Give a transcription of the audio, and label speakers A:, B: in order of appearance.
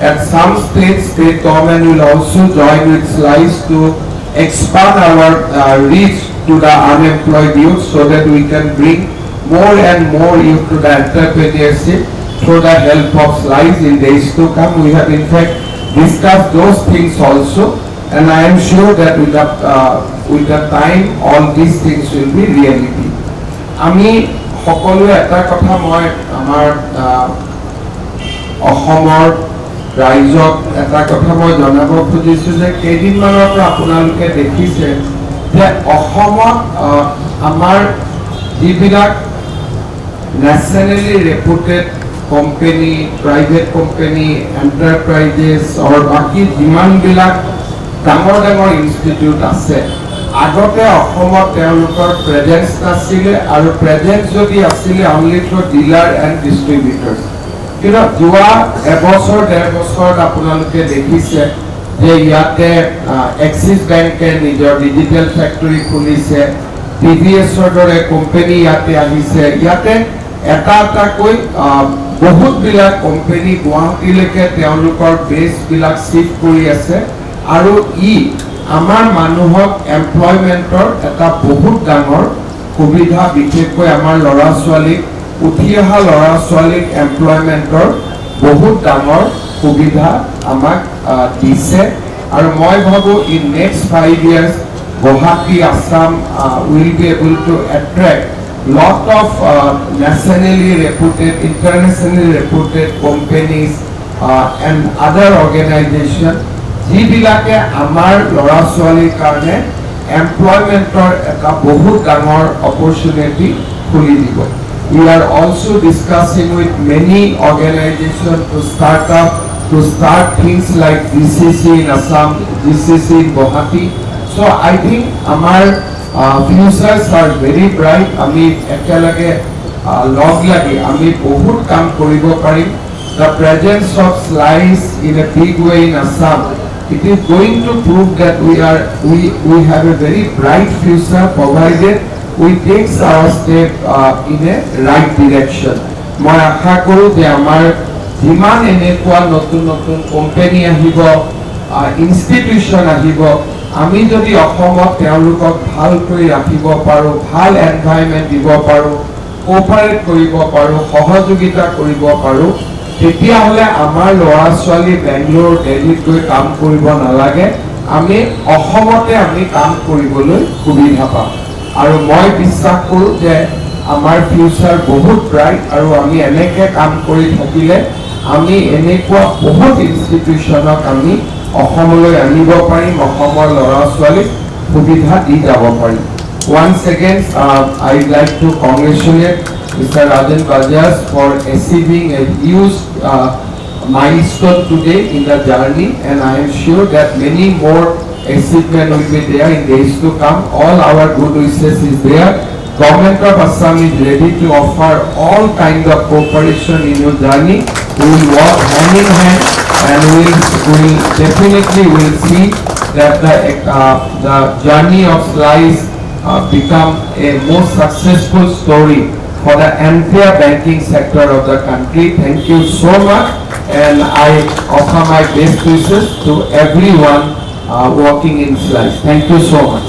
A: At some stage, state government will also join with SLICE to expand our reach to the unemployed youth so that we can bring more and more youth to the entrepreneurship through the help of SLICE in days to come. We have in fact discussed those things also, and I am sure that with the time all these things will be reality. আমি সকলোৱে এটা কথা মই আমাৰ অসমৰ ৰাইজক এটা কথা মই জনাব খুজিছোঁ যে কেইদিনমানৰ পৰা আপোনালোকে দেখিছে যে অসমত আমাৰ যিবিলাক nationally reputed company, private company, enterprises আৰু বাকী যিমানবিলাক ডাঙৰ ডাঙৰ ইনষ্টিটিউট আছে, আগতে অসমত তেওঁলোকৰ প্ৰেজেন্স নাছিলে, আৰু প্ৰেজেন্স যদি আছিলে only for dealer and distributors. কিন্তু যোৱা এবছৰ ডেৰ বছৰত আপোনালোকে দেখিছে যে ইয়াতে এক্সিছ বেংকে নিজৰ ডিজিটেল ফেক্টৰী খুলিছে, TVSৰ দৰে কোম্পানী ইয়াতে আহিছে, ইয়াতে এটা এটাকৈ বহুতবিলাক কোম্পানী গুৱাহাটীলৈকে তেওঁলোকৰ বেছবিলাক শিফ্ট কৰি আছে, আৰু ই আমাৰ মানুহক এমপ্লয়মেণ্টৰ এটা বহুত ডাঙৰ সুবিধা, বিশেষকৈ আমাৰ ল'ৰা ছোৱালীক, উঠি অহা ল'ৰা ছোৱালীক এমপ্লয়মেণ্টৰ বহুত ডাঙৰ সুবিধা আমাক দিছে। আৰু মই ভাবোঁ in next 5 years Guwahati, Assam will be able to attract lot of nationally reputed, internationally reputed companies and other organizations যিবিলাকে আমাৰ ল'ৰা ছোৱালীৰ কাৰণে এমপ্লয়মেণ্টৰ এটা বহুত ডাঙৰ অপৰচুনিটি খুলি দিব। We are also discussing with many organizations to start things like GCC in Assam, GCC in Guwahati. So I think our futures are very bright. আমি একেলগে লগ লাগি আমি বহুত কাম কৰিব পাৰিম। The presence of SLICE in a big way in Assam, it is going to prove that we have a very bright future provided we take our step in a right direction. মই আশা কৰোঁ যে আমাৰ যিমান এনেকুৱা নতুন নতুন company আহিব, institution আহিব, আমি যদি অসমত তেওঁলোকক ভালকৈ ৰাখিব পাৰোঁ, ভাল এনভাইৰনমেণ্ট দিব পাৰোঁ, কোঅপাৰেট কৰিব পাৰোঁ, সহযোগিতা কৰিব পাৰোঁ, তেতিয়াহ'লে আমাৰ ল'ৰা ছোৱালী বেংগলোৰ, দিল্লীত গৈ কাম কৰিব নালাগে, আমি অসমতে আমি কাম কৰিবলৈ সুবিধা পাম। আৰু মই বিশ্বাস কৰোঁ যে আমাৰ ফিউচাৰ বহুত ব্ৰাইট, আৰু আমি এনেকৈ কাম কৰি থাকিলে আমি এনেকুৱা বহুত ইনষ্টিটিউশ্যনক আমি অসমলৈ আনিব পাৰিম, অসমৰ ল'ৰা ছোৱালীক সুবিধা দি যাব পাৰিম। Once again, I'd like to congratulate Mr. Rajan Bajaj for achieving a huge milestone today in the journey, and I am sure that many more achievement will be there in days to come. All our good wishes is there. Government of Assam is ready to offer all kind of cooperation in your journey. We will work hand in hand, and we will definitely see that the journey of SLICE become a more successful story for the entire banking sector of the country. Thank you so much, and I offer my best wishes to everyone working in SLICE. Thank you so much.